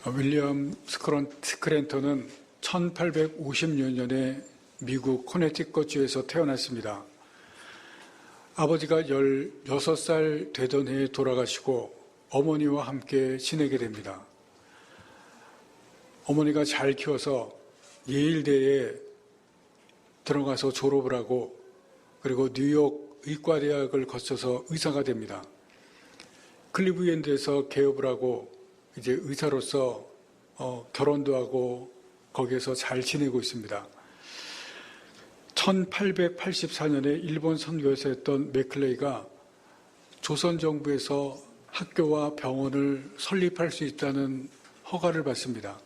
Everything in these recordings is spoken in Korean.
윌리엄 스크랜턴은 1856년에 미국 코네티컷주에서 태어났습니다. 아버지가 16살 되던 해에 돌아가시고 어머니와 함께 지내게 됩니다. 어머니가 잘 키워서 예일대에 들어가서 졸업을 하고 그리고 뉴욕 의과대학을 거쳐서 의사가 됩니다. 클리브랜드에서 개업을 하고 이제 의사로서 결혼도 하고 거기에서 잘 지내고 있습니다. 1884년에 일본 선교사였던 맥클레이가 조선 정부에서 학교와 병원을 설립할 수 있다는 허가를 받습니다.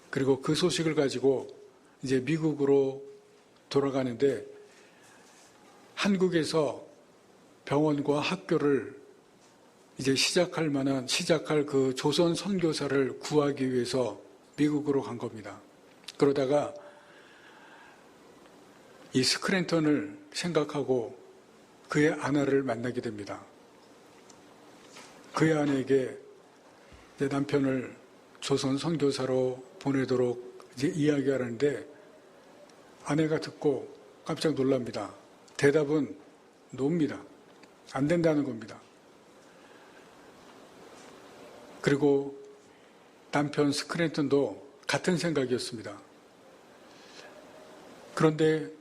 그리고 그 소식을 가지고 이제 미국으로 돌아가는데 한국에서 병원과 학교를 이제 시작할 그 조선 선교사를 구하기 위해서 미국으로 간 겁니다. 그러다가 이 스크랜턴을 생각하고 그의 아내를 만나게 됩니다. 그의 아내에게 내 남편을 조선 선교사로 보내도록 이제 이야기하는데 아내가 듣고 깜짝 놀랍니다. 대답은 노입니다. 안 된다는 겁니다. 그리고 남편 스크랜턴도 같은 생각이었습니다. 그런데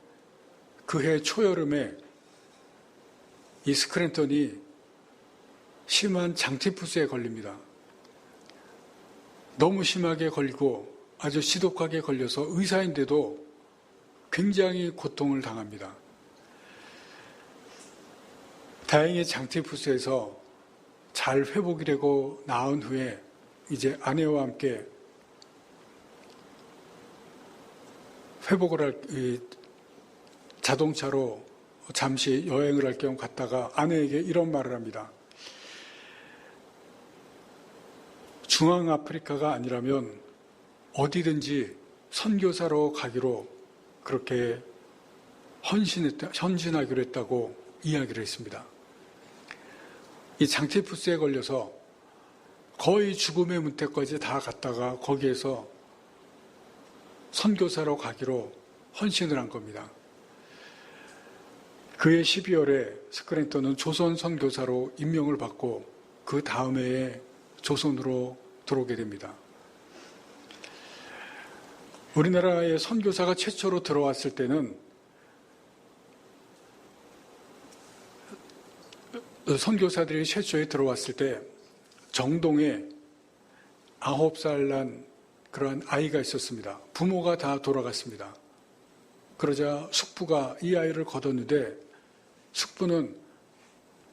그해 초여름에 이 스크랜턴이 심한 장티푸스에 걸립니다. 너무 심하게 걸리고 아주 지독하게 걸려서 의사인데도 굉장히 고통을 당합니다. 다행히 장티푸스에서 잘 회복이 되고 나은 후에 이제 아내와 함께 자동차로 잠시 여행을 할 겸 갔다가 아내에게 이런 말을 합니다. 중앙아프리카가 아니라면 어디든지 선교사로 가기로 그렇게 헌신하기로 했다고 이야기를 했습니다. 이 장티푸스에 걸려서 거의 죽음의 문턱까지 다 갔다가 거기에서 선교사로 가기로 헌신을 한 겁니다. 그해 12월에 스크랜턴은 조선 선교사로 임명을 받고 그 다음 해에 조선으로 들어오게 됩니다. 우리나라에 선교사가 최초로 들어왔을 때는 선교사들이 최초에 들어왔을 때 정동에 9살 난 그러한 아이가 있었습니다. 부모가 다 돌아갔습니다. 그러자 숙부가 이 아이를 거뒀는데 숙부는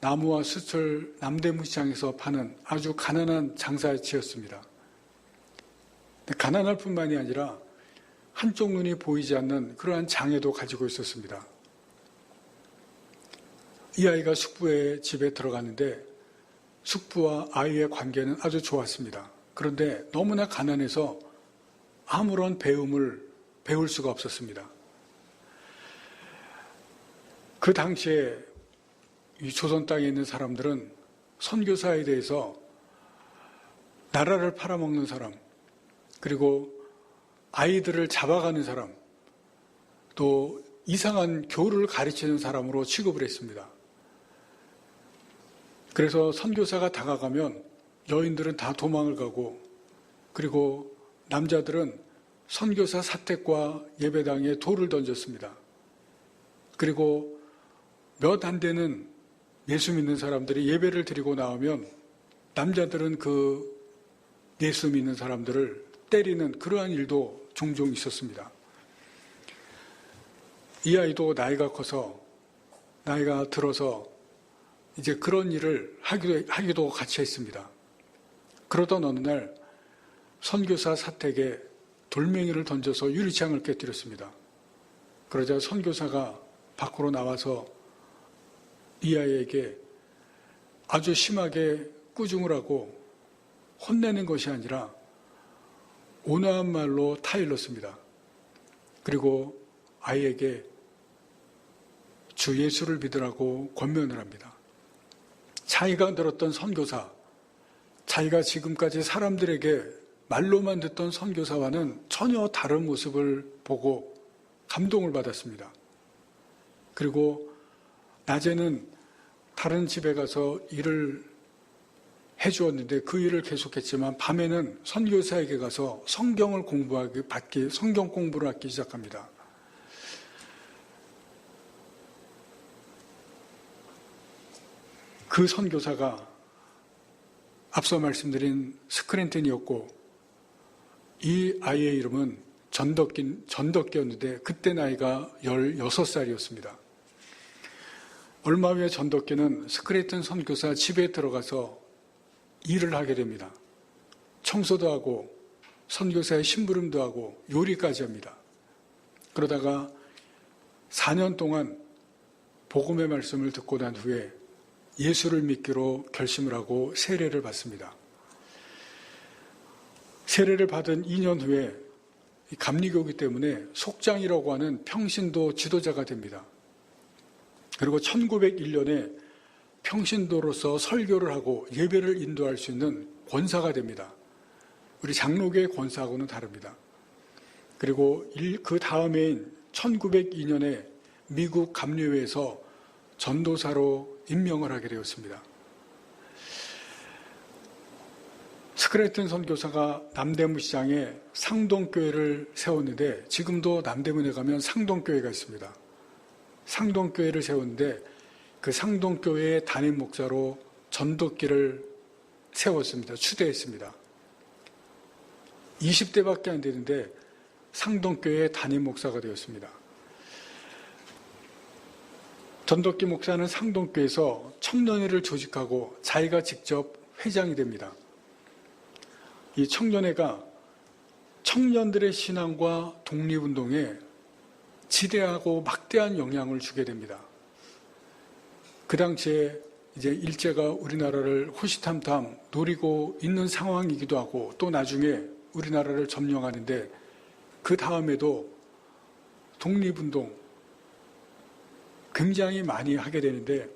나무와 숯을 남대문 시장에서 파는 아주 가난한 장사치였습니다. 가난할 뿐만이 아니라 한쪽 눈이 보이지 않는 그러한 장애도 가지고 있었습니다. 이 아이가 숙부의 집에 들어갔는데 숙부와 아이의 관계는 아주 좋았습니다. 그런데 너무나 가난해서 아무런 배움을 배울 수가 없었습니다. 그 당시에 이 조선 땅에 있는 사람들은 선교사에 대해서 나라를 팔아먹는 사람, 그리고 아이들을 잡아가는 사람, 또 이상한 교를 가르치는 사람으로 취급을 했습니다. 그래서 선교사가 다가가면 여인들은 다 도망을 가고 그리고 남자들은 선교사 사택과 예배당에 돌을 던졌습니다. 그리고 몇 안 되는 예수 믿는 사람들이 예배를 드리고 나오면 남자들은 그 예수 믿는 사람들을 때리는 그러한 일도 종종 있었습니다. 이 아이도 나이가 들어서 이제 그런 일을 하기도 같이 했습니다. 그러던 어느 날 선교사 사택에 돌멩이를 던져서 유리창을 깨뜨렸습니다. 그러자 선교사가 밖으로 나와서 이 아이에게 아주 심하게 꾸중을 하고 혼내는 것이 아니라 온화한 말로 타일렀습니다. 그리고 아이에게 주 예수를 믿으라고 권면을 합니다. 자기가 들었던 선교사, 자기가 지금까지 사람들에게 말로만 듣던 선교사와는 전혀 다른 모습을 보고 감동을 받았습니다. 그리고 낮에는 다른 집에 가서 일을 해주었는데 그 일을 계속했지만 밤에는 선교사에게 가서 성경을 성경 공부를 하기 시작합니다. 그 선교사가 앞서 말씀드린 스크랜턴이었고 이 아이의 이름은 전덕기였는데 그때 나이가 16살이었습니다. 얼마 후에 전덕기는 스크랜턴 선교사 집에 들어가서 일을 하게 됩니다. 청소도 하고 선교사의 심부름도 하고 요리까지 합니다. 그러다가 4년 동안 복음의 말씀을 듣고 난 후에 예수를 믿기로 결심을 하고 세례를 받습니다. 세례를 받은 2년 후에 감리교이기 때문에 속장이라고 하는 평신도 지도자가 됩니다. 그리고 1901년에 평신도로서 설교를 하고 예배를 인도할 수 있는 권사가 됩니다. 우리 장로교의 권사하고는 다릅니다. 그리고 그 다음해인 1902년에 미국 감리회에서 전도사로 임명을 하게 되었습니다. 스크랜턴 선교사가 남대문 시장에 상동교회를 세웠는데 지금도 남대문에 가면 상동교회가 있습니다. 상동교회를 세웠는데 그 상동교회의 담임 목사로 전덕기를 세웠습니다. 추대했습니다. 20대밖에 안 되는데 상동교회의 담임 목사가 되었습니다. 전덕기 목사는 상동교회에서 청년회를 조직하고 자기가 직접 회장이 됩니다. 이 청년회가 청년들의 신앙과 독립운동에 지대하고 막대한 영향을 주게 됩니다. 그 당시에 이제 일제가 우리나라를 호시탐탐 노리고 있는 상황이기도 하고 또 나중에 우리나라를 점령하는데 그 다음에도 독립운동 굉장히 많이 하게 되는데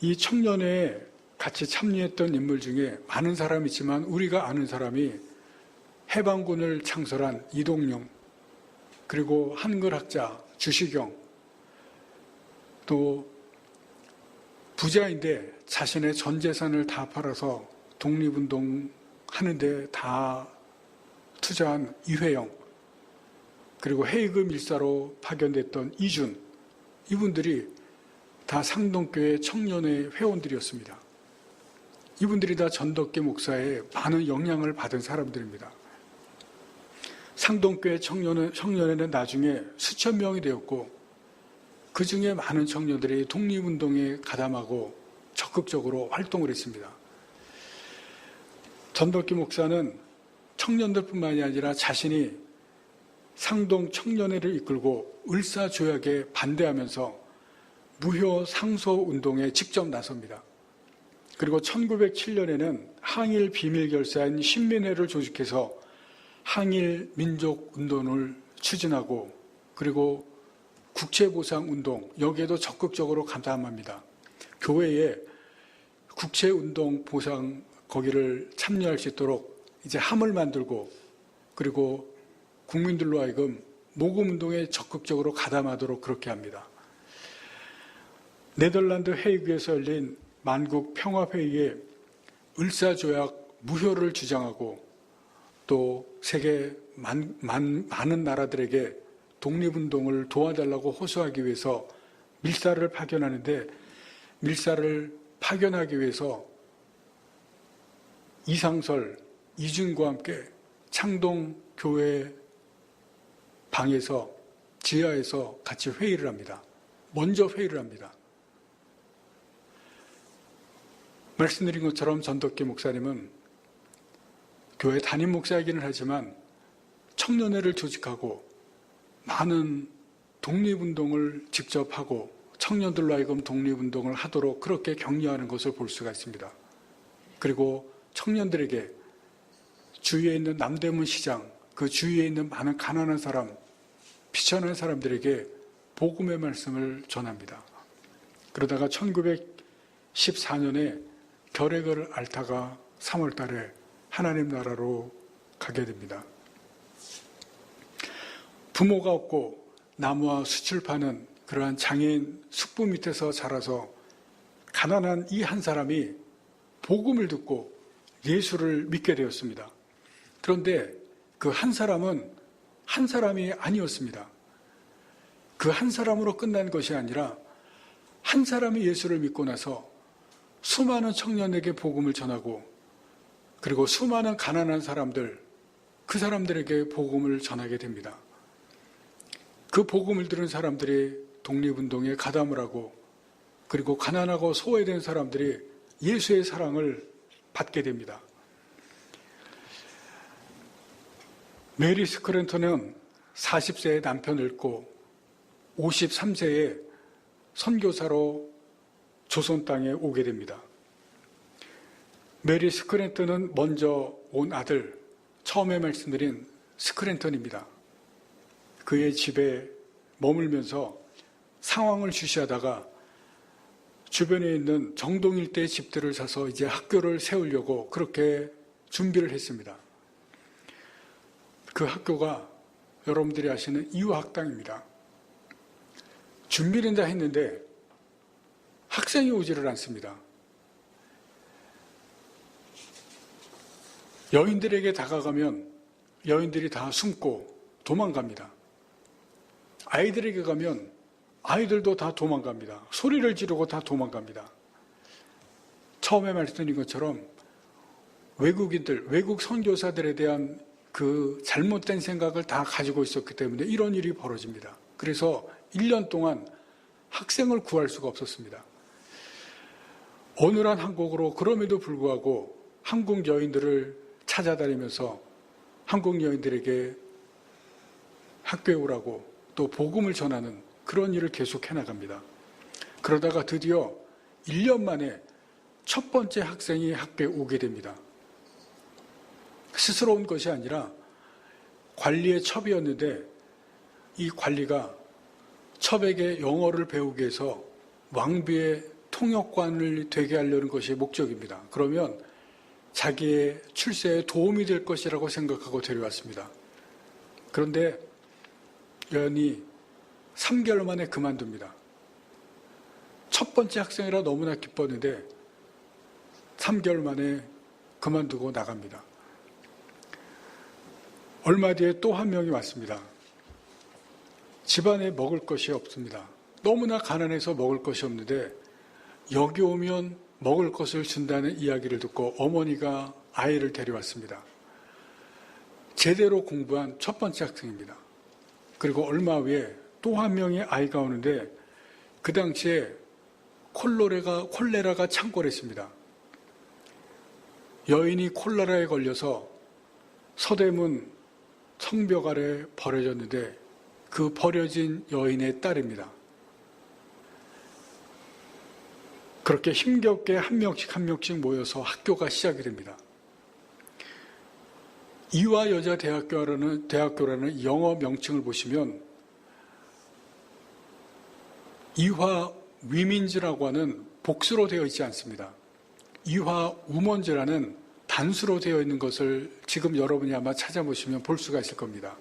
이 청년회에 같이 참여했던 인물 중에 많은 사람이 있지만 우리가 아는 사람이 해방군을 창설한 이동용, 그리고 한글학자 주시경, 또 부자인데 자신의 전 재산을 다 팔아서 독립운동 하는데 다 투자한 이회영, 그리고 헤이그 밀사로 파견됐던 이준, 이분들이 다 상동교회 청년회 회원들이었습니다. 이분들이 다 전덕기 목사의 많은 영향을 받은 사람들입니다. 상동교회 청년회는 나중에 수천 명이 되었고 그 중에 많은 청년들이 독립운동에 가담하고 적극적으로 활동을 했습니다. 전덕기 목사는 청년들뿐만이 아니라 자신이 상동 청년회를 이끌고 을사조약에 반대하면서 무효 상소 운동에 직접 나섭니다. 그리고 1907년에는 항일 비밀결사인 신민회를 조직해서 항일 민족운동을 추진하고 그리고 국채보상운동, 여기에도 적극적으로 가담합니다. 교회에 국채운동 보상 거기를 참여할 수 있도록 이제 함을 만들고 그리고 국민들로 하여금 모금운동에 적극적으로 가담하도록 그렇게 합니다. 네덜란드 헤이그에서 열린 만국 평화회의에 을사조약 무효를 주장하고 또 세계 많은 나라들에게 독립운동을 도와달라고 호소하기 위해서 밀사를 파견하는데 밀사를 파견하기 위해서 이상설, 이준과 함께 창동교회 방에서 지하에서 같이 회의를 합니다. 먼저 회의를 합니다. 말씀드린 것처럼 전덕기 목사님은 교회 담임 목사이기는 하지만 청년회를 조직하고 많은 독립운동을 직접 하고 청년들로 하여금 독립운동을 하도록 그렇게 격려하는 것을 볼 수가 있습니다. 그리고 청년들에게 주위에 있는 남대문 시장, 그 주위에 있는 많은 가난한 사람, 비천한 사람들에게 복음의 말씀을 전합니다. 그러다가 1914년에 결핵을 앓다가 3월 달에 하나님 나라로 가게 됩니다. 부모가 없고 나무와 숯을 파는 그러한 장애인 숙부 밑에서 자라서 가난한 이 한 사람이 복음을 듣고 예수를 믿게 되었습니다. 그런데 그 한 사람은 한 사람이 아니었습니다. 그 한 사람으로 끝난 것이 아니라 한 사람이 예수를 믿고 나서 수많은 청년에게 복음을 전하고 그리고 수많은 가난한 사람들, 그 사람들에게 복음을 전하게 됩니다. 그 복음을 들은 사람들이 독립운동에 가담을 하고 그리고 가난하고 소외된 사람들이 예수의 사랑을 받게 됩니다. 메리 스크랜턴은 40세에 남편을 잃고 53세에 선교사로 조선 땅에 오게 됩니다. 메리 스크랜턴은 먼저 온 아들, 처음에 말씀드린 스크랜턴입니다. 그의 집에 머물면서 상황을 주시하다가 주변에 있는 정동 일대의 집들을 사서 이제 학교를 세우려고 그렇게 준비를 했습니다. 그 학교가 여러분들이 아시는 이화학당입니다. 준비는 다 했는데 학생이 오지를 않습니다. 여인들에게 다가가면 여인들이 다 숨고 도망갑니다. 아이들에게 가면 아이들도 다 도망갑니다. 소리를 지르고 다 도망갑니다. 처음에 말씀드린 것처럼 외국인들, 외국 선교사들에 대한 그 잘못된 생각을 다 가지고 있었기 때문에 이런 일이 벌어집니다. 그래서 1년 동안 학생을 구할 수가 없었습니다. 어느한 한국으로 그럼에도 불구하고 한국 여인들을 찾아다니면서 한국 여인들에게 학교에 오라고 또 복음을 전하는 그런 일을 계속 해나갑니다. 그러다가 드디어 1년 만에 첫 번째 학생이 학교에 오게 됩니다. 스스로 온 것이 아니라 관리의 첩이었는데 이 관리가 첩에게 영어를 배우게 해서 왕비의 통역관을 되게 하려는 것이 목적입니다. 그러면 자기의 출세에 도움이 될 것이라고 생각하고 데려왔습니다. 그런데 여인이 3개월 만에 그만둡니다. 첫 번째 학생이라 너무나 기뻤는데 3개월 만에 그만두고 나갑니다. 얼마 뒤에 또 한 명이 왔습니다. 집안에 먹을 것이 없습니다. 너무나 가난해서 먹을 것이 없는데 여기 오면 먹을 것을 준다는 이야기를 듣고 어머니가 아이를 데려왔습니다. 제대로 공부한 첫 번째 학생입니다. 그리고 얼마 후에 또 한 명의 아이가 오는데 그 당시에 콜레라가 창궐했습니다. 여인이 콜레라에 걸려서 서대문 성벽 아래 버려졌는데 그 버려진 여인의 딸입니다. 그렇게 힘겹게 한 명씩 모여서 학교가 시작이 됩니다. 이화 여자 대학교라는 영어 명칭을 보시면 이화 위민즈라고 하는 복수로 되어 있지 않습니다. 이화 우먼즈라는 단수로 되어 있는 것을 지금 여러분이 아마 찾아보시면 볼 수가 있을 겁니다.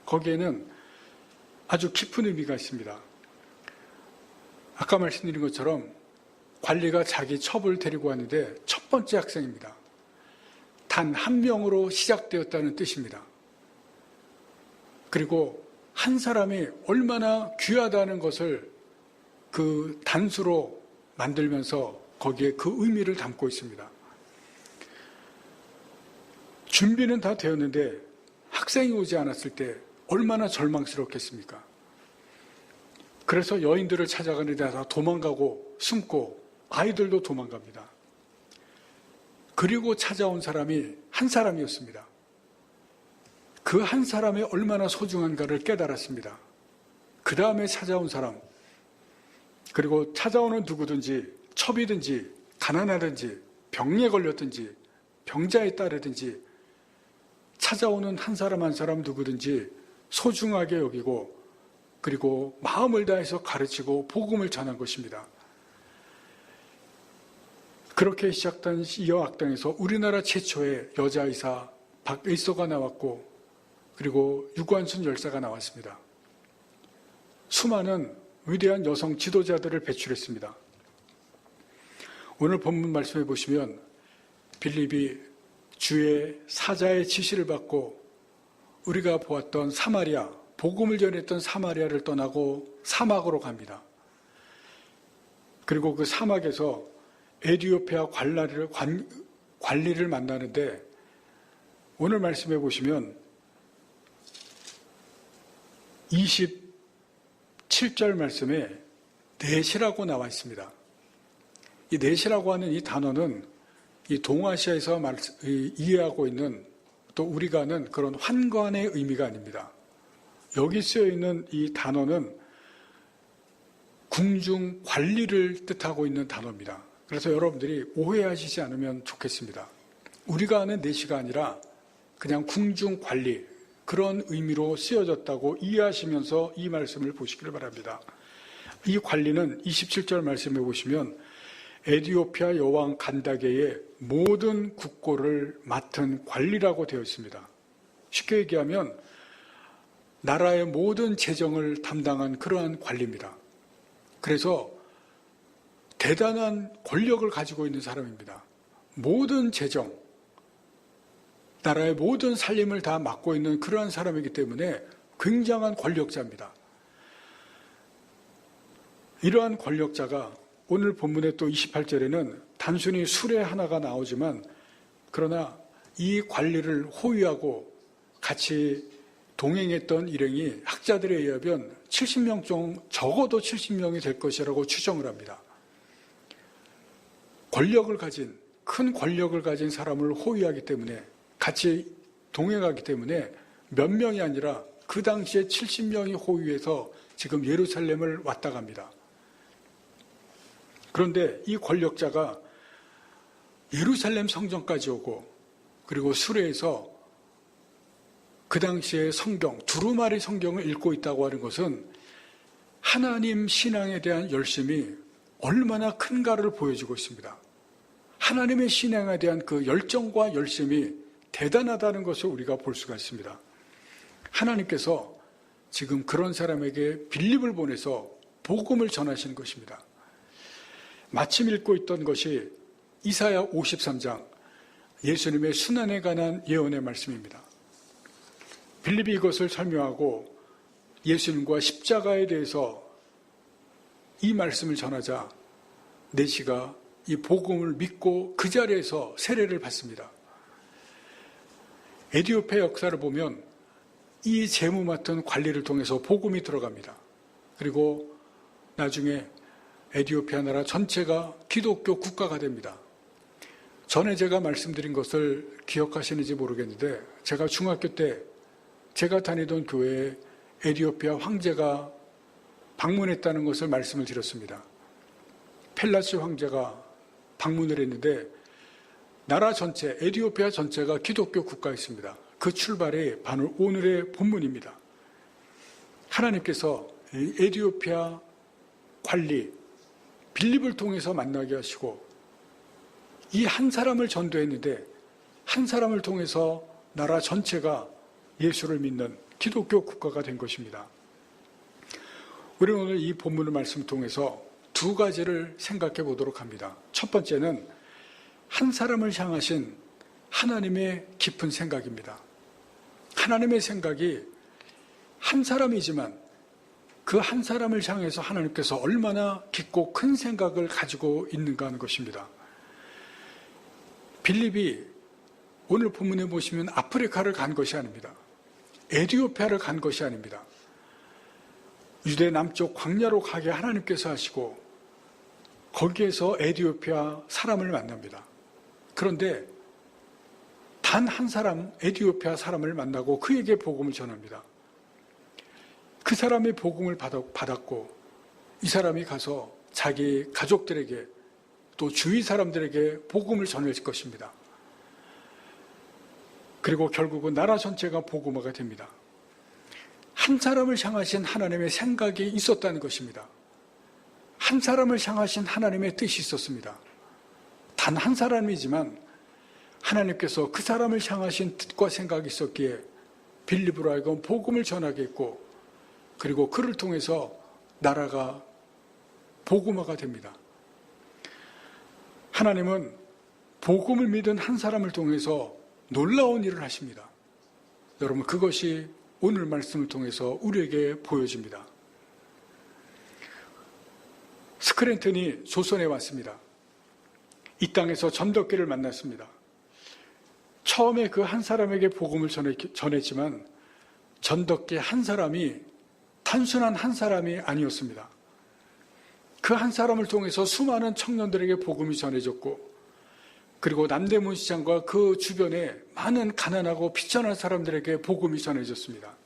거기에는 아주 깊은 의미가 있습니다. 아까 말씀드린 것처럼 관리가 자기 첩을 데리고 왔는데 첫 번째 학생입니다. 단 한 명으로 시작되었다는 뜻입니다. 그리고 한 사람이 얼마나 귀하다는 것을 그 단수로 만들면서 거기에 그 의미를 담고 있습니다. 준비는 다 되었는데 학생이 오지 않았을 때 얼마나 절망스럽겠습니까? 그래서 여인들을 찾아가는데 다 도망가고 숨고 아이들도 도망갑니다. 그리고 찾아온 사람이 한 사람이었습니다. 그 한 사람이 얼마나 소중한가를 깨달았습니다. 그 다음에 찾아온 사람, 그리고 찾아오는 누구든지 첩이든지 가난하든지 병에 걸렸든지 병자에 따르든지 찾아오는 한 사람 한 사람 누구든지 소중하게 여기고 그리고 마음을 다해서 가르치고 복음을 전한 것입니다. 그렇게 시작된 이화학당에서 우리나라 최초의 여자의사 박일서가 나왔고 그리고 유관순 열사가 나왔습니다. 수많은 위대한 여성 지도자들을 배출했습니다. 오늘 본문 말씀해 보시면 빌립이 주의 사자의 지시를 받고 우리가 보았던 사마리아, 복음을 전했던 사마리아를 떠나고 사막으로 갑니다. 그리고 그 사막에서 에디오피아 관리를 만나는데 오늘 말씀해 보시면 27절 말씀에 넷이라고 나와 있습니다. 이 넷이라고 하는 이 단어는 이 동아시아에서 이해하고 있는 또 우리가 아는 그런 환관의 의미가 아닙니다. 여기 쓰여 있는 이 단어는 궁중 관리를 뜻하고 있는 단어입니다. 그래서 여러분들이 오해하시지 않으면 좋겠습니다. 우리가 아는 내시가 아니라 그냥 궁중 관리, 그런 의미로 쓰여졌다고 이해하시면서 이 말씀을 보시기를 바랍니다. 이 관리는 27절 말씀해 보시면 에디오피아 여왕 간다게의 모든 국고를 맡은 관리라고 되어 있습니다. 쉽게 얘기하면 나라의 모든 재정을 담당한 그러한 관리입니다. 그래서 대단한 권력을 가지고 있는 사람입니다. 모든 재정, 나라의 모든 살림을 다 맡고 있는 그러한 사람이기 때문에 굉장한 권력자입니다. 이러한 권력자가 오늘 본문의 또 28절에는 단순히 수레 하나가 나오지만 그러나 이 관리를 호위하고 같이 동행했던 일행이 학자들에 의하면 70명 중 적어도 70명이 될 것이라고 추정을 합니다. 큰 권력을 가진 사람을 호위하기 때문에 같이 동행하기 때문에 몇 명이 아니라 그 당시에 70명이 호위해서 지금 예루살렘을 왔다 갑니다. 그런데 이 권력자가 예루살렘 성전까지 오고 그리고 수레에서 그 당시에 성경, 두루마리 성경을 읽고 있다고 하는 것은 하나님 신앙에 대한 열심이 얼마나 큰가를 보여주고 있습니다. 하나님의 신앙에 대한 그 열정과 열심이 대단하다는 것을 우리가 볼 수가 있습니다. 하나님께서 지금 그런 사람에게 빌립을 보내서 복음을 전하시는 것입니다. 마침 읽고 있던 것이 이사야 53장, 예수님의 순환에 관한 예언의 말씀입니다. 빌립이 이것을 설명하고 예수님과 십자가에 대해서 이 말씀을 전하자 내시가 이 복음을 믿고 그 자리에서 세례를 받습니다. 에디오피아 역사를 보면 이 재무 맡은 관리를 통해서 복음이 들어갑니다. 그리고 나중에 에디오피아 나라 전체가 기독교 국가가 됩니다. 전에 제가 말씀드린 것을 기억하시는지 모르겠는데 제가 중학교 때 제가 다니던 교회에 에디오피아 황제가 방문했다는 것을 말씀을 드렸습니다. 펠라시 황제가 방문을 했는데 나라 전체, 에디오피아 전체가 기독교 국가였습니다. 그 출발이 바로 오늘의 본문입니다. 하나님께서 에디오피아 관리, 빌립을 통해서 만나게 하시고 이 한 사람을 전도했는데 한 사람을 통해서 나라 전체가 예수를 믿는 기독교 국가가 된 것입니다. 우리는 오늘 이 본문의 말씀을 통해서 두 가지를 생각해 보도록 합니다. 첫 번째는 한 사람을 향하신 하나님의 깊은 생각입니다. 하나님의 생각이 한 사람이지만 그 한 사람을 향해서 하나님께서 얼마나 깊고 큰 생각을 가지고 있는가 하는 것입니다. 빌립이 오늘 본문에 보시면 아프리카를 간 것이 아닙니다. 에디오피아를 간 것이 아닙니다. 유대 남쪽 광야로 가게 하나님께서 하시고 거기에서 에디오피아 사람을 만납니다. 그런데 단 한 사람, 에디오피아 사람을 만나고 그에게 복음을 전합니다. 그 사람이 복음을 받았고 이 사람이 가서 자기 가족들에게 또 주위 사람들에게 복음을 전할 것입니다. 그리고 결국은 나라 전체가 복음화가 됩니다. 한 사람을 향하신 하나님의 생각이 있었다는 것입니다. 한 사람을 향하신 하나님의 뜻이 있었습니다. 단 한 사람이지만 하나님께서 그 사람을 향하신 뜻과 생각이 있었기에 빌립으로 하여금 복음을 전하게 했고, 그리고 그를 통해서 나라가 복음화가 됩니다. 하나님은 복음을 믿은 한 사람을 통해서 놀라운 일을 하십니다. 여러분, 그것이 오늘 말씀을 통해서 우리에게 보여집니다. 스크랜턴이 조선에 왔습니다. 이 땅에서 전덕기를 만났습니다. 처음에 그 한 사람에게 복음을 전했지만 전덕기 한 사람이 단순한 한 사람이 아니었습니다. 그 한 사람을 통해서 수많은 청년들에게 복음이 전해졌고, 그리고 남대문 시장과 그 주변에 많은 가난하고 비천한 사람들에게 복음이 전해졌습니다.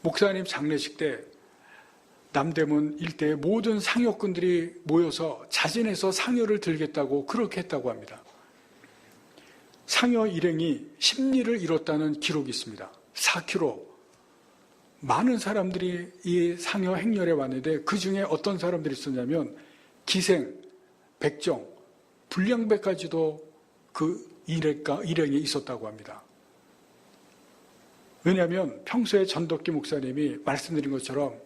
목사님 장례식 때 남대문 일대의 모든 상여꾼들이 모여서 자진해서 상여를 들겠다고 그렇게 했다고 합니다. 상여 일행이 10리를 이뤘다는 기록이 있습니다. 4km. 많은 사람들이 이 상여 행렬에 왔는데 그 중에 어떤 사람들이 있었냐면 기생, 백정, 불량배까지도 그 일행이 있었다고 합니다. 왜냐하면 평소에 전덕기 목사님이 말씀드린 것처럼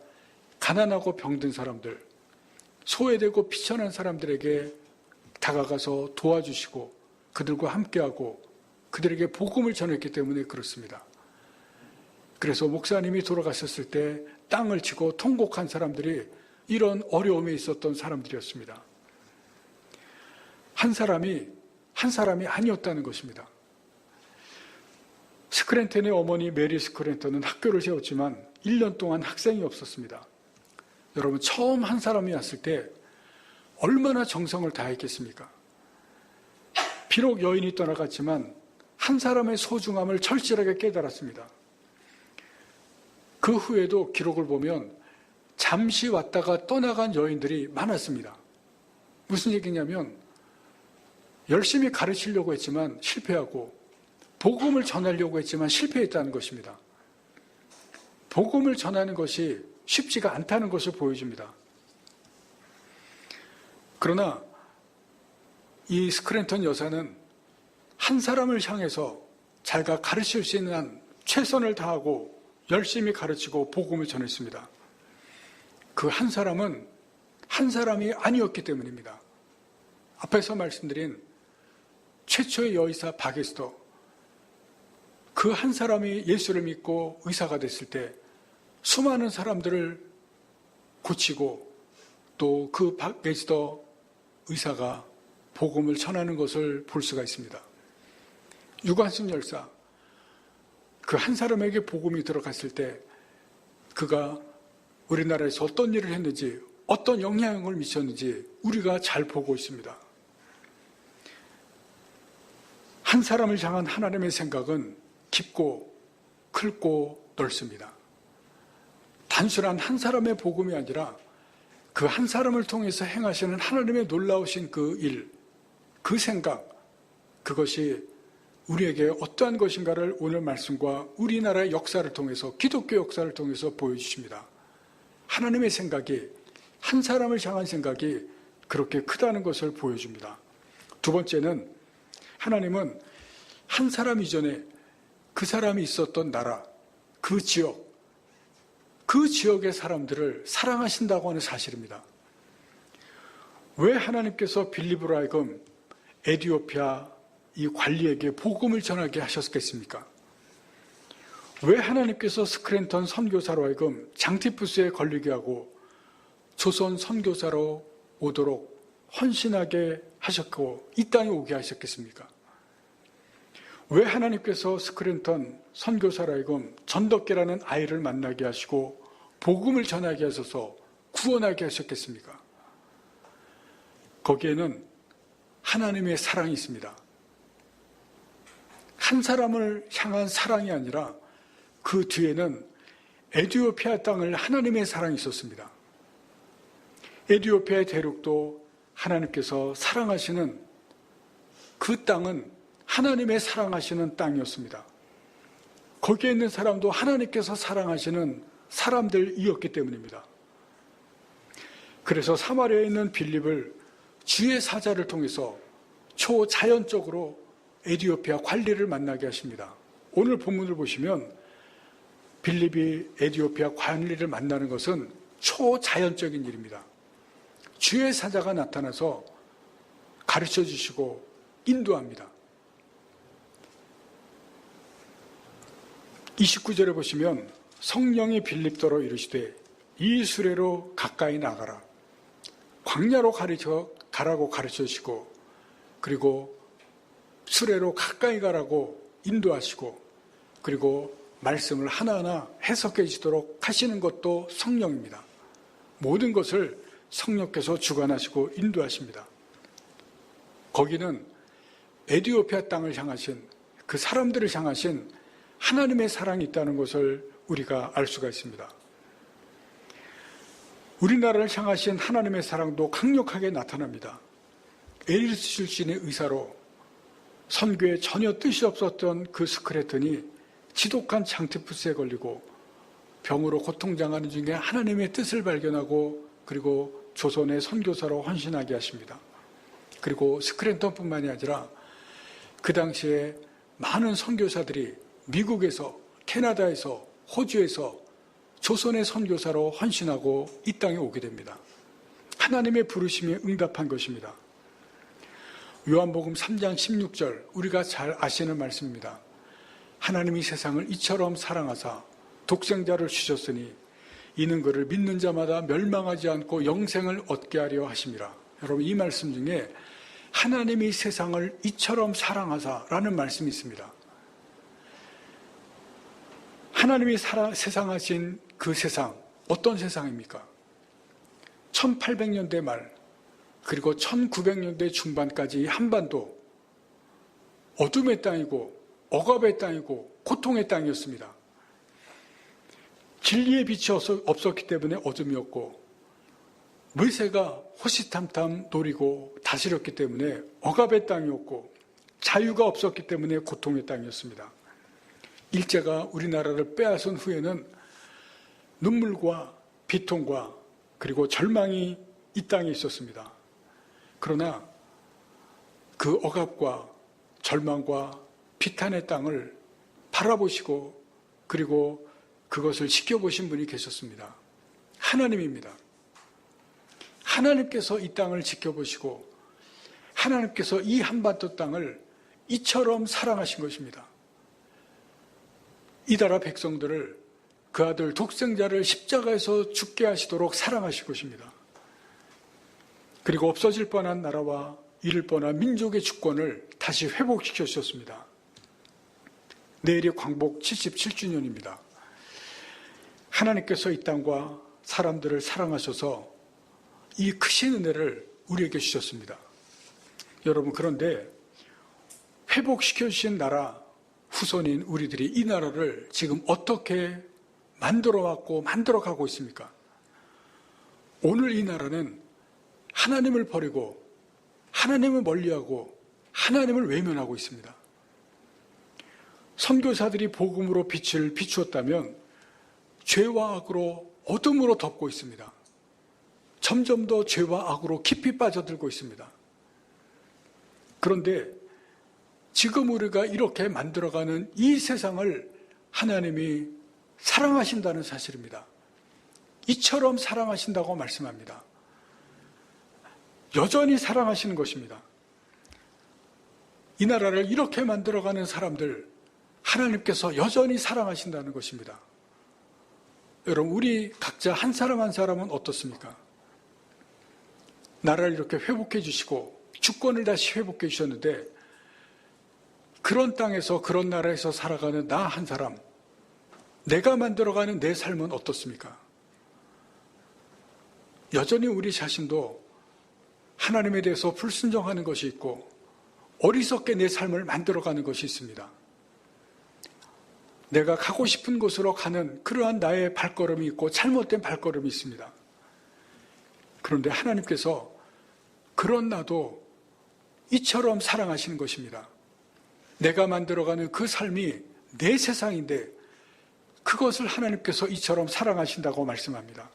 가난하고 병든 사람들, 소외되고 비천한 사람들에게 다가가서 도와주시고 그들과 함께하고 그들에게 복음을 전했기 때문에 그렇습니다. 그래서 목사님이 돌아가셨을 때 땅을 치고 통곡한 사람들이 이런 어려움에 있었던 사람들이었습니다. 한 사람이 아니었다는 것입니다. 스크랜턴의 어머니 메리 스크랜턴은 학교를 세웠지만 1년 동안 학생이 없었습니다. 여러분, 처음 한 사람이 왔을 때 얼마나 정성을 다했겠습니까? 비록 여인이 떠나갔지만 한 사람의 소중함을 절실하게 깨달았습니다. 그 후에도 기록을 보면 잠시 왔다가 떠나간 여인들이 많았습니다. 무슨 얘기냐면 열심히 가르치려고 했지만 실패하고 복음을 전하려고 했지만 실패했다는 것입니다. 복음을 전하는 것이 쉽지가 않다는 것을 보여줍니다. 그러나 이 스크랜턴 여사는 한 사람을 향해서 자기가 가르칠 수 있는 한 최선을 다하고 열심히 가르치고 복음을 전했습니다. 그 한 사람은 한 사람이 아니었기 때문입니다. 앞에서 말씀드린 최초의 여의사 바게스터, 그 한 사람이 예수를 믿고 의사가 됐을 때 수많은 사람들을 고치고 또 그 바게스터 의사가 복음을 전하는 것을 볼 수가 있습니다. 유관순 열사, 그 한 사람에게 복음이 들어갔을 때 그가 우리나라에서 어떤 일을 했는지, 어떤 영향을 미쳤는지 우리가 잘 보고 있습니다. 한 사람을 향한 하나님의 생각은 깊고 클고 넓습니다. 단순한 한 사람의 복음이 아니라 그 한 사람을 통해서 행하시는 하나님의 놀라우신 그 일, 그 생각, 그것이 우리에게 어떠한 것인가를 오늘 말씀과 우리나라의 역사를 통해서, 기독교 역사를 통해서 보여주십니다. 하나님의 생각이, 한 사람을 향한 생각이 그렇게 크다는 것을 보여줍니다. 두 번째는 하나님은 한 사람 이전에 그 사람이 있었던 나라, 그 지역, 그 지역의 사람들을 사랑하신다고 하는 사실입니다. 왜 하나님께서 빌립으로 하여금 에티오피아 이 관리에게 복음을 전하게 하셨겠습니까? 왜 하나님께서 스크랜턴 선교사로 하여금 장티푸스에 걸리게 하고 조선 선교사로 오도록 헌신하게 하셨고 이 땅에 오게 하셨겠습니까? 왜 하나님께서 스크랜턴 선교사로 하여금 전덕기라는 아이를 만나게 하시고 복음을 전하게 하셔서 구원하게 하셨겠습니까? 거기에는 하나님의 사랑이 있습니다. 한 사람을 향한 사랑이 아니라 그 뒤에는 에티오피아 땅을 하나님의 사랑이 있었습니다. 에티오피아의 대륙도 하나님께서 사랑하시는 그 땅은 하나님의 사랑하시는 땅이었습니다. 거기에 있는 사람도 하나님께서 사랑하시는 사람들이었기 때문입니다. 그래서 사마리아에 있는 빌립을 주의 사자를 통해서 초자연적으로 에티오피아 관리를 만나게 하십니다. 오늘 본문을 보시면 빌립이 에티오피아 관리를 만나는 것은 초자연적인 일입니다. 주의 사자가 나타나서 가르쳐 주시고 인도합니다. 29절에 보시면 성령이 빌립더러 이르시되 이 수레로 가까이 나가라. 광야로 가라고 가르쳐 주시고, 그리고 수레로 가까이 가라고 인도하시고, 그리고 말씀을 하나하나 해석해 주도록 하시는 것도 성령입니다. 모든 것을 성령께서 주관하시고 인도하십니다. 거기는 에티오피아 땅을 향하신, 그 사람들을 향하신 하나님의 사랑이 있다는 것을 우리가 알 수가 있습니다. 우리나라를 향하신 하나님의 사랑도 강력하게 나타납니다. 에리스 출신의 의사로 선교에 전혀 뜻이 없었던 그 스크래턴이 지독한 장티푸스에 걸리고 병으로 고통당하는 중에 하나님의 뜻을 발견하고, 그리고 조선의 선교사로 헌신하게 하십니다. 그리고 스크래턴뿐만이 아니라 그 당시에 많은 선교사들이 미국에서, 캐나다에서, 호주에서 조선의 선교사로 헌신하고 이 땅에 오게 됩니다. 하나님의 부르심에 응답한 것입니다. 요한복음 3장 16절, 우리가 잘 아시는 말씀입니다. 하나님이 세상을 이처럼 사랑하사 독생자를 주셨으니 이는 그를 믿는 자마다 멸망하지 않고 영생을 얻게 하려 하심이라. 여러분, 이 말씀 중에 하나님이 세상을 이처럼 사랑하사라는 말씀이 있습니다. 하나님이 세상하신 그 세상, 어떤 세상입니까? 1800년대 말, 그리고 1900년대 중반까지 한반도 어둠의 땅이고 억압의 땅이고 고통의 땅이었습니다. 진리의 빛이 없었기 때문에 어둠이었고, 모세가 호시탐탐 노리고 다스렸기 때문에 억압의 땅이었고, 자유가 없었기 때문에 고통의 땅이었습니다. 일제가 우리나라를 빼앗은 후에는 눈물과 비통과 그리고 절망이 이 땅에 있었습니다. 그러나 그 억압과 절망과 비탄의 땅을 바라보시고, 그리고 그것을 지켜보신 분이 계셨습니다. 하나님입니다. 하나님께서 이 땅을 지켜보시고 하나님께서 이 한반도 땅을 이처럼 사랑하신 것입니다. 이 나라 백성들을, 그 아들 독생자를 십자가에서 죽게 하시도록 사랑하실 것입니다. 그리고 없어질 뻔한 나라와 잃을 뻔한 민족의 주권을 다시 회복시켜 주셨습니다. 내일이 광복 77주년입니다. 하나님께서 이 땅과 사람들을 사랑하셔서 이 크신 은혜를 우리에게 주셨습니다. 여러분, 그런데 회복시켜 주신 나라 후손인 우리들이 이 나라를 지금 어떻게 만들어왔고 만들어가고 있습니까? 오늘 이 나라는 하나님을 버리고 하나님을 멀리하고 하나님을 외면하고 있습니다. 선교사들이 복음으로 빛을 비추었다면 죄와 악으로 어둠으로 덮고 있습니다. 점점 더 죄와 악으로 깊이 빠져들고 있습니다. 그런데 지금 우리가 이렇게 만들어가는 이 세상을 하나님이 사랑하신다는 사실입니다. 이처럼 사랑하신다고 말씀합니다. 여전히 사랑하시는 것입니다. 이 나라를 이렇게 만들어가는 사람들, 하나님께서 여전히 사랑하신다는 것입니다. 여러분, 우리 각자 한 사람 한 사람은 어떻습니까? 나라를 이렇게 회복해 주시고 주권을 다시 회복해 주셨는데, 그런 땅에서, 그런 나라에서 살아가는 나 한 사람, 내가 만들어가는 내 삶은 어떻습니까? 여전히 우리 자신도 하나님에 대해서 불순종하는 것이 있고 어리석게 내 삶을 만들어가는 것이 있습니다. 내가 가고 싶은 곳으로 가는 그러한 나의 발걸음이 있고 잘못된 발걸음이 있습니다. 그런데 하나님께서 그런 나도 이처럼 사랑하시는 것입니다. 내가 만들어가는 그 삶이 내 세상인데 그것을 하나님께서 이처럼 사랑하신다고 말씀합니다.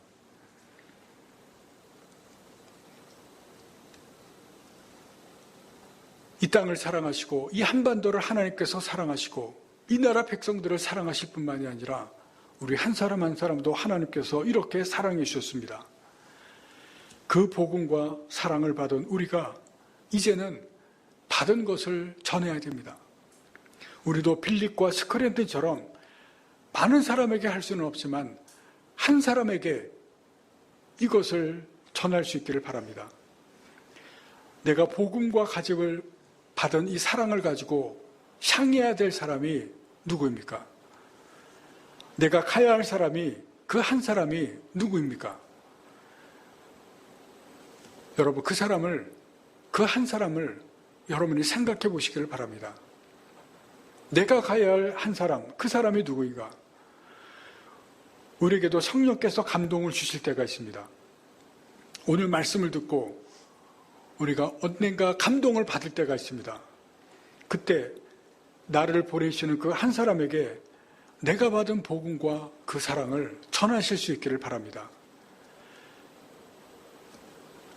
땅을 사랑하시고 이 한반도를 하나님께서 사랑하시고 이 나라 백성들을 사랑하실 뿐만이 아니라 우리 한 사람 한 사람도 하나님께서 이렇게 사랑해 주셨습니다. 그 복음과 사랑을 받은 우리가 이제는 받은 것을 전해야 됩니다. 우리도 빌립과 스크랜턴처럼 많은 사람에게 할 수는 없지만 한 사람에게 이것을 전할 수 있기를 바랍니다. 내가 복음과 가집을 받은 이 사랑을 가지고 향해야 될 사람이 누구입니까? 내가 가야 할 사람이 그 한 사람이 누구입니까? 여러분, 그 한 사람을 여러분이 생각해 보시기를 바랍니다. 내가 가야 할 한 사람, 그 사람이 누구인가? 우리에게도 성령께서 감동을 주실 때가 있습니다. 오늘 말씀을 듣고 우리가 언젠가 감동을 받을 때가 있습니다. 그때 나를 보내시는 그 한 사람에게 내가 받은 복음과 그 사랑을 전하실 수 있기를 바랍니다.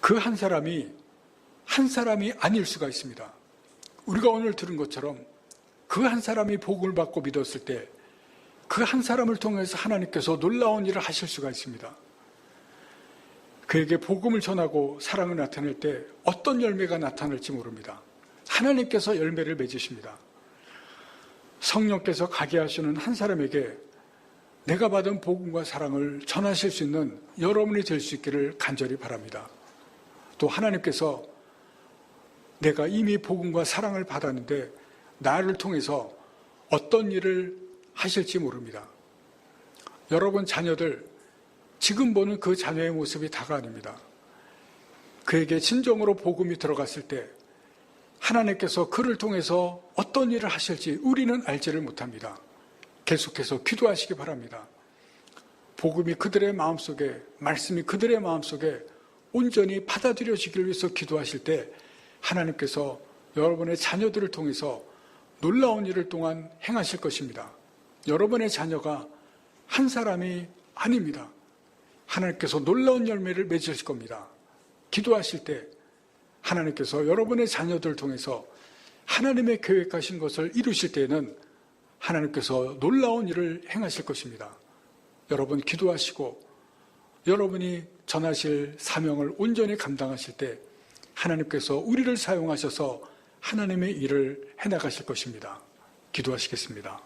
그 한 사람이 아닐 수가 있습니다. 우리가 오늘 들은 것처럼 그 한 사람이 복음을 받고 믿었을 때 그 한 사람을 통해서 하나님께서 놀라운 일을 하실 수가 있습니다. 그에게 복음을 전하고 사랑을 나타낼 때 어떤 열매가 나타날지 모릅니다. 하나님께서 열매를 맺으십니다. 성령께서 가게 하시는 한 사람에게 내가 받은 복음과 사랑을 전하실 수 있는 여러분이 될 수 있기를 간절히 바랍니다. 또 하나님께서 내가 이미 복음과 사랑을 받았는데 나를 통해서 어떤 일을 하실지 모릅니다. 여러분 자녀들, 지금 보는 그 자녀의 모습이 다가 아닙니다. 그에게 진정으로 복음이 들어갔을 때 하나님께서 그를 통해서 어떤 일을 하실지 우리는 알지를 못합니다. 계속해서 기도하시기 바랍니다. 복음이 그들의 마음속에, 말씀이 그들의 마음속에 온전히 받아들여지기를 위해서 기도하실 때 하나님께서 여러분의 자녀들을 통해서 놀라운 일을 또한 행하실 것입니다. 여러분의 자녀가 한 사람이 아닙니다. 하나님께서 놀라운 열매를 맺으실 겁니다. 기도하실 때 하나님께서 여러분의 자녀들을 통해서 하나님의 계획하신 것을 이루실 때에는 하나님께서 놀라운 일을 행하실 것입니다. 여러분 기도하시고 여러분이 전하실 사명을 온전히 감당하실 때 하나님께서 우리를 사용하셔서 하나님의 일을 해나가실 것입니다. 기도하시겠습니다.